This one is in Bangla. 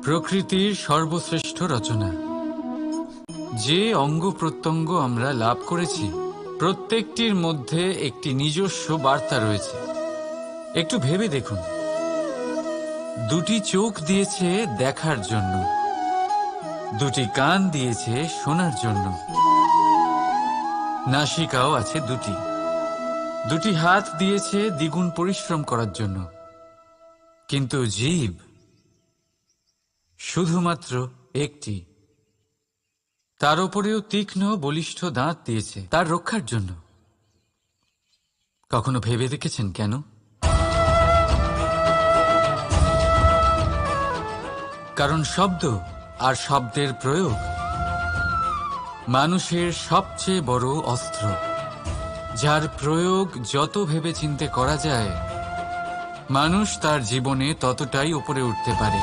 প্রকৃতির সর্বশ্রেষ্ঠ রচনা। যে অঙ্গ প্রত্যঙ্গ আমরা লাভ করেছি প্রত্যেকটির মধ্যে একটি নিজস্ব বার্তা রয়েছে। একটু ভেবে দেখুন, দুটি চোখ দিয়েছে দেখার জন্য, দুটি কান দিয়েছে শোনার জন্য, নাসিকাও আছে দুটি, দুটি হাত দিয়েছে দ্বিগুণ পরিশ্রম করার জন্য। কিন্তু জীব শুধুমাত্র একটি, তার উপরেও তীক্ষ্ণ বলিষ্ঠ দাঁত দিয়েছে তার রক্ষার জন্য। কখনো ভেবে দেখেছেন কেন? কারণ শব্দ আর শব্দের প্রয়োগ মানুষের সবচেয়ে বড় অস্ত্র, যার প্রয়োগ যত ভেবে চিন্তে করা যায় মানুষ তার জীবনে ততটাই উপরে উঠতে পারে।